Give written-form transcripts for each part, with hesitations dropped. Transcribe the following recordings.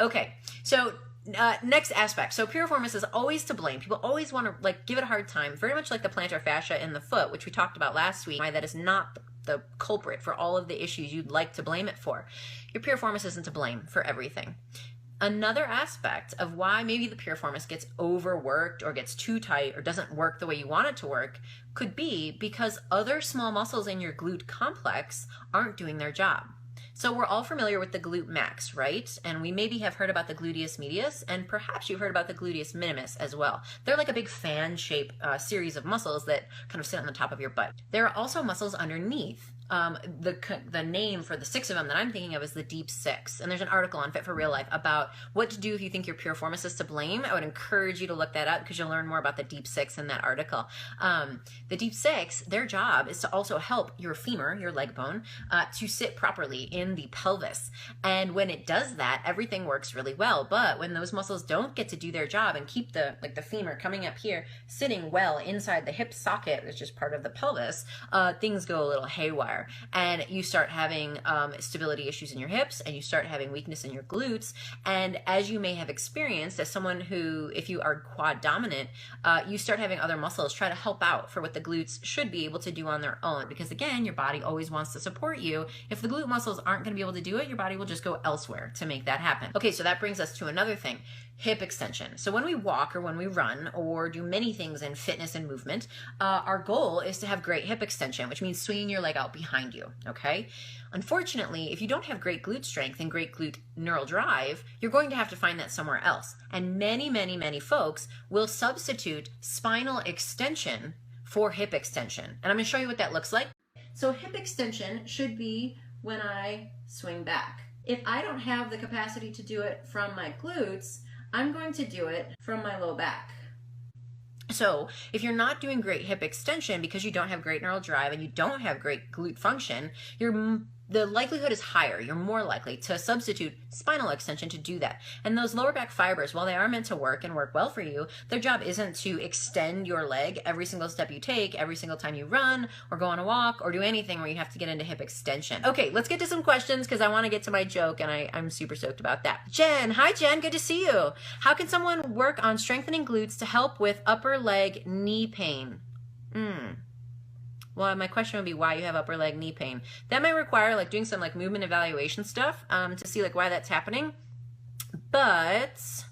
Okay, so next aspect. So piriformis is always to blame. People always want to like give it a hard time, very much like the plantar fascia in the foot, which we talked about last week, why that is not the culprit for all of the issues you'd like to blame it for. Your piriformis isn't to blame for everything. Another aspect of why maybe the piriformis gets overworked or gets too tight or doesn't work the way you want it to work could be because other small muscles in your glute complex aren't doing their job. So we're all familiar with the glute max, right? And we maybe have heard about the gluteus medius, and perhaps you've heard about the gluteus minimus as well. They're like a big fan-shaped series of muscles that kind of sit on the top of your butt. There are also muscles underneath. The name for the 6 of them that I'm thinking of is the deep 6. And there's an article on Fit for Real Life about what to do if you think your piriformis is to blame. I would encourage you to look that up because you'll learn more about the deep 6 in that article. The deep 6, their job is to also help your femur, your leg bone, to sit properly in the pelvis. And when it does that, everything works really well. But when those muscles don't get to do their job and keep the femur coming up here, sitting well inside the hip socket, which is part of the pelvis, things go a little haywire. And you start having stability issues in your hips, and you start having weakness in your glutes. And as you may have experienced, as someone who, if you are quad dominant, you start having other muscles try to help out for what the glutes should be able to do on their own. Because again, your body always wants to support you. If the glute muscles aren't going to be able to do it, your body will just go elsewhere to make that happen. Okay, so that brings us to another thing. Hip extension. So when we walk or when we run or do many things in fitness and movement, our goal is to have great hip extension, which means swinging your leg out behind you, okay? Unfortunately, if you don't have great glute strength and great glute neural drive, you're going to have to find that somewhere else. And many folks will substitute spinal extension for hip extension. And I'm going to show you what that looks like. So hip extension should be when I swing back. If I don't have the capacity to do it from my glutes, I'm going to do it from my low back. So if you're not doing great hip extension because you don't have great neural drive and you don't have great glute function, the likelihood is higher. You're more likely to substitute spinal extension to do that. And those lower back fibers, while they are meant to work and work well for you, their job isn't to extend your leg every single step you take, every single time you run or go on a walk or do anything where you have to get into hip extension. Okay, let's get to some questions because I want to get to my joke and I'm super stoked about that. Jen, hi Jen, good to see you. How can someone work on strengthening glutes to help with upper leg knee pain? Well, my question would be why you have upper leg knee pain. That might require like doing some like movement evaluation stuff to see like why that's happening. But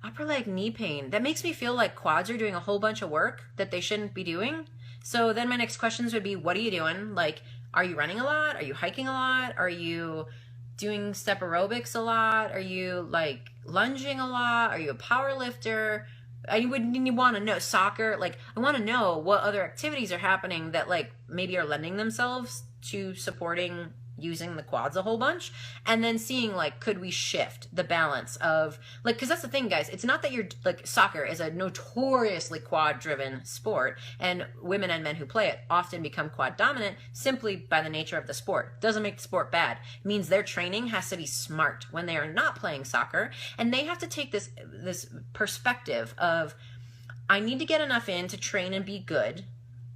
upper leg knee pain, that makes me feel like quads are doing a whole bunch of work that they shouldn't be doing. So then my next questions would be, what are you doing? Like, are you running a lot? Are you hiking a lot? Are you doing step aerobics a lot? Are you like lunging a lot? Are you a power lifter? I would want to know soccer. Like, I want to know what other activities are happening that like maybe are lending themselves to supporting using the quads a whole bunch, and then seeing like, could we shift the balance of like, because that's the thing, guys, it's not that you're like, soccer is a notoriously quad driven sport, and women and men who play it often become quad dominant simply by the nature of the sport. Doesn't make the sport bad. It means their training has to be smart when they are not playing soccer, and they have to take this perspective of, I need to get enough in to train and be good,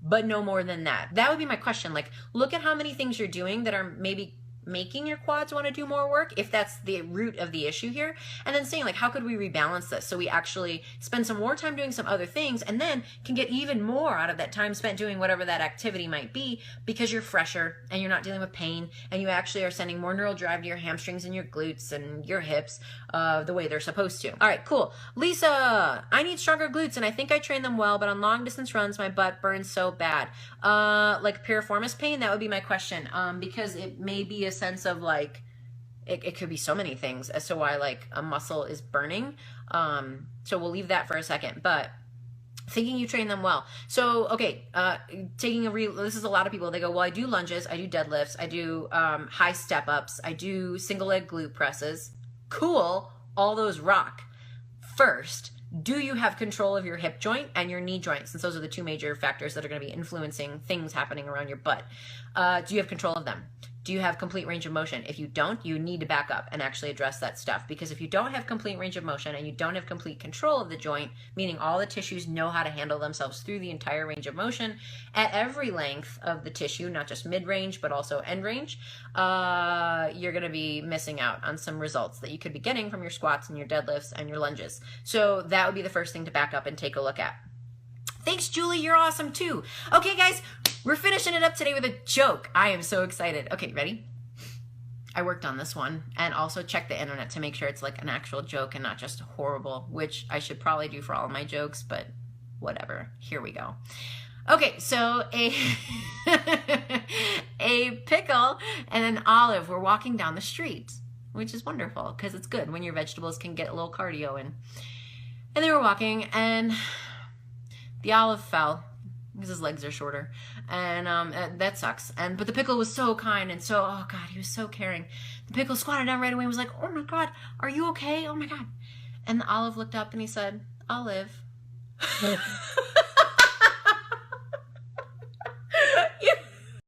but no more than that. That would be my question. Like, look at how many things you're doing that are maybe making your quads want to do more work, if that's the root of the issue here, and then saying like, how could we rebalance this so we actually spend some more time doing some other things and then can get even more out of that time spent doing whatever that activity might be, because you're fresher and you're not dealing with pain, and you actually are sending more neural drive to your hamstrings and your glutes and your hips the way they're supposed to. All right, cool. Lisa, I need stronger glutes and I think I train them well, but on long distance runs my butt burns so bad. Like piriformis pain, that would be my question, because it may be a sense of like, it could be so many things as to why like a muscle is burning. So we'll leave that for a second, but thinking you train them well. So, okay, this is a lot of people, they go, well, I do lunges, I do deadlifts, I do high step ups, I do single leg glute presses. Cool, all those rock. First, do you have control of your hip joint and your knee joint? Since those are the two major factors that are going to be influencing things happening around your butt. Do you have control of them? Do you have complete range of motion? If you don't, you need to back up and actually address that stuff. Because if you don't have complete range of motion and you don't have complete control of the joint, meaning all the tissues know how to handle themselves through the entire range of motion at every length of the tissue, not just mid-range, but also end range, you're going to be missing out on some results that you could be getting from your squats and your deadlifts and your lunges. So that would be the first thing to back up and take a look at. Thanks, Julie. You're awesome too. Okay, guys, we're finishing it up today with a joke. I am so excited. Okay, ready? I worked on this one and also checked the internet to make sure it's like an actual joke and not just horrible, which I should probably do for all of my jokes, but whatever. Here we go. Okay, so a pickle and an olive were walking down the street, which is wonderful because it's good when your vegetables can get a little cardio in. And they were walking and the olive fell because his legs are shorter, and that sucks. But the pickle was so kind and so, oh God, he was so caring. The pickle squatted down right away and was like, oh my God, are you okay? Oh my God. And the olive looked up and he said, I'll live.